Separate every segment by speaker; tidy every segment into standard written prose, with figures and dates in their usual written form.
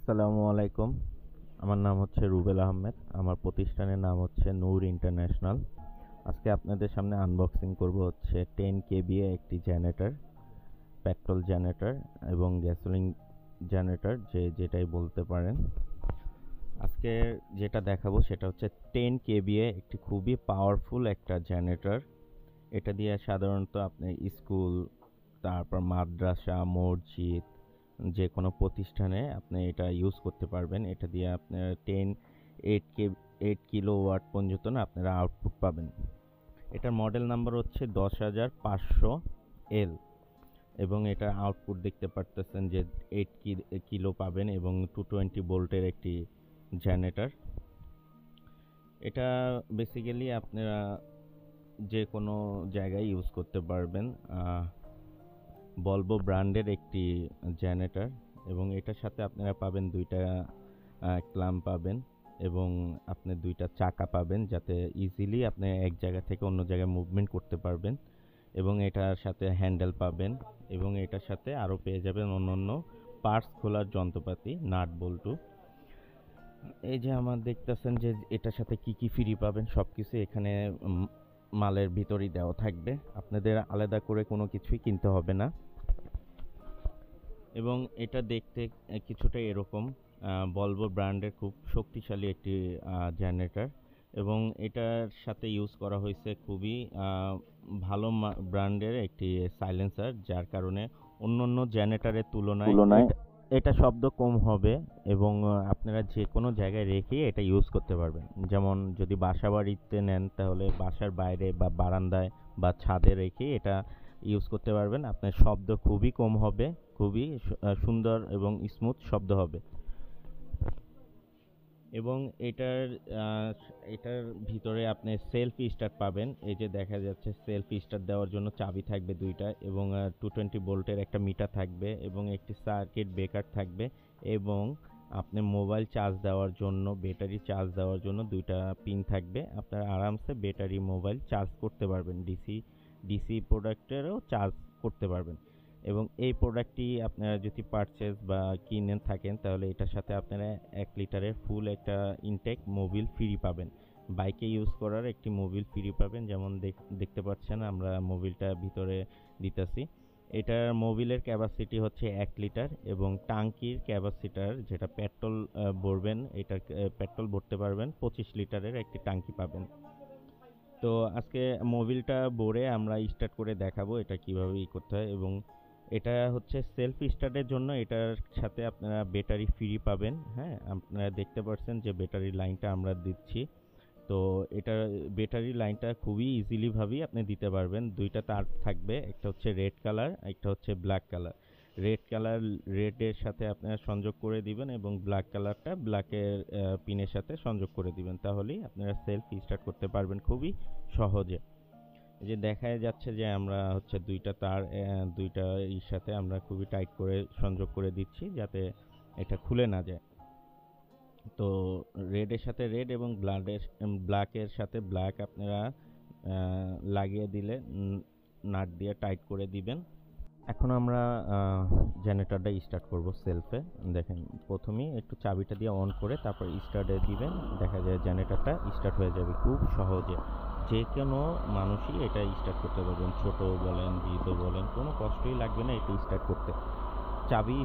Speaker 1: আসসালামু আলাইকুম। আমার নাম হচ্ছে রুবেল আহমেদ। আমার প্রতিষ্ঠানের নাম হচ্ছে নূর ইন্টারন্যাশনাল। আজকে আপনাদের সামনে আনবক্সিং করব হচ্ছে 10 কেভিএ একটি জেনারেটর, পেট্রোল জেনারেটর এবং গ্যাসোলিন জেনারেটর, যেটাই বলতে পারেন। আজকে যেটা দেখাবো সেটা হচ্ছে 10 কেভিএ একটি খুবই পাওয়ারফুল একটা জেনারেটর। এটা দিয়ে সাধারণত আপনি স্কুল, তারপর মাদ্রাসা, মসজিদ, যে কোনো প্রতিষ্ঠানে আপনি এটা ইউজ করতে পারবেন। এটা দিয়ে আপনার 8 কিলোওয়াট পর্যন্ত না আপনারা আউটপুট পাবেন। এটার মডেল নাম্বার হচ্ছে 10500L এবং এটা আউটপুট দেখতে পারতেছেন যে 8 কিলো পাবেন এবং 220 ভোল্টের একটি জেনারেটর। এটা বেসিক্যালি আপনারা যে কোনো জায়গায় ইউজ করতে পারবেন। ভলভো ব্র্যান্ডের একটি জেনারেটর এবং এটার সাথে আপনারা পাবেন দুইটা ক্ল্যাম্প পাবেন এবং আপনি দুইটা চাকা পাবেন, যাতে ইজিলি আপনি এক জায়গা থেকে অন্য জায়গায় মুভমেন্ট করতে পারবেন। এবং এটার সাথে হ্যান্ডেল পাবেন এবং এটার সাথে আরও পেয়ে যাবেন অন্য পার্টস খোলার যন্ত্রপাতি, নাট বল্টু। এই যে আমার দেখতেছেন যে এটার সাথে কি কি ফ্রি পাবেন, সব কিছু এখানে মালের ভিতরেই দেওয়া থাকবে। আপনাদের আলাদা করে কোনো কিছুই কিনতে হবে না। এবং এটা দেখতে কিছুটা এরকম, ভলভো ব্র্যান্ডের খুব শক্তিশালী একটি জেনারেটর এবং এটার সাথে ইউজ করা হয়েছে খুবই ভালো ব্র্যান্ডের একটি সাইলেন্সার, যার কারণে অন্য জেনারেটরের তুলনায় এটা শব্দ কম হবে এবং আপনারা যে কোনো জায়গায় রেখে এটা ইউজ করতে পারবেন। যেমন যদি বাসা বাড়িতে নেন তাহলে বাসার বাইরে বা বারান্দায় বা ছাদে রেখে এটা ইউজ করতে পারবেন। আপনার শব্দ খুবই কম হবে, খুবই সুন্দর এবং স্মুথ শব্দ হবে। এবং এটার ভিতরে আপনি সেলফ স্টার্ট পাবেন। এই যে দেখা যাচ্ছে সেলফ স্টার্ট দেওয়ার জন্য চাবি থাকবে দুইটা এবং 220 ভোল্টের একটা মিটার থাকবে এবং একটি সার্কিট ব্রেকার থাকবে এবং আপনি মোবাইল চার্জ দেওয়ার জন্য, ব্যাটারি চার্জ দেওয়ার জন্য দুইটা পিন থাকবে। আপনারা আরামসে ব্যাটারি মোবাইল চার্জ করতে পারবেন, ডিসি প্রোডাক্টেরও চার্জ করতে পারবেন। এবং এই প্রোডাক্টটি আপনারা যদি পারচেজ বা কিনে থাকেন তাহলে এটার সাথে আপনারা 1 লিটারের ফুল একটা ইনটেক মোবিল ফ্রি পাবেন। বাইকে ইউজ করার একটি মোবিল ফ্রি পাবেন, যেমন দেখতে পাচ্ছেন আমরা মোবিলটা ভিতরে দিতেছি। এটার মোবিলের ক্যাপাসিটি হচ্ছে 1 লিটার এবং টাঙ্কির ক্যাপাসিটার, যেটা পেট্রোল ভরবেন, এটার পেট্রোল ভরতে পারবেন 25 লিটারের একটি টাঙ্কি পাবেন। তো আজকে মোবিলটা ভরে আমরা স্টার্ট করে দেখাবো এটা কিভাবে করতে হয়। এবং এটা হচ্ছে সেলফ স্টার্টের জন্য এটার সাথে আপনারা ব্যাটারি ফ্রি পাবেন। হ্যাঁ, আপনারা দেখতে পাচ্ছেন যে ব্যাটারি লাইনটা আমরা দিচ্ছি। তো এটা ব্যাটারি লাইনটা খুবই ইজিলি ভাবেই আপনি দিতে পারবেন। দুইটা তার থাকবে, একটা হচ্ছে রেড কালার, একটা হচ্ছে ব্ল্যাক কালার। রেডের সাথে আপনারা সংযোগ করে দিবেন এবং ব্ল্যাক কালারটা ব্ল্যাকের পিনের সাথে সংযোগ করে দিবেন, তাহলেই আপনারা সেলফ স্টার্ট করতে পারবেন খুবই সহজে। এই যে দেখা যাচ্ছে যে আমরা হচ্ছে দুইটা তার দুইটা সাথে আমরা খুবই টাইট করে সংযোগ করে দিচ্ছি যাতে এটা খুলে না যায়। তো রেডের সাথে রেড এবং ব্ল্যাকের সাথে ব্ল্যাক আপনারা লাগিয়ে দিলে নাট দিয়ে টাইট করে দিবেন। এখন আমরা জেনারেটরটা স্টার্ট করব সেলফে। দেখেন, প্রথমেই একটু চাবিটা দিয়ে অন করে তারপর স্টার্টে দিবেন, দেখা যায় জেনারেটরটা স্টার্ট হয়ে যাবে খুব সহজে। যে কোনো মানুষই এটা স্টার্ট করতে পারবেন, ছোট বলেন, বৃদ্ধ বলেন, কোনো কষ্টই লাগবে না এটা স্টার্ট করতে। চাবি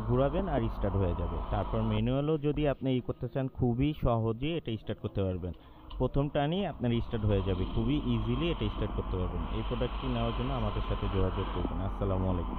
Speaker 1: ঘোরাবেন আর স্টার্ট হয়ে যাবে। তারপর ম্যানুয়ালও যদি আপনি করতে চান, খুবই সহজে এটা স্টার্ট করতে পারবেন। প্রথম টানেই আপনার স্টার্ট হয়ে যাবে, খুবই ইজিলি এটা স্টার্ট করতে পারবেন। এই প্রোডাক্টটি নেওয়ার জন্য আমাদের সাথে যোগাযোগ করবেন। আসসালামু আলাইকুম।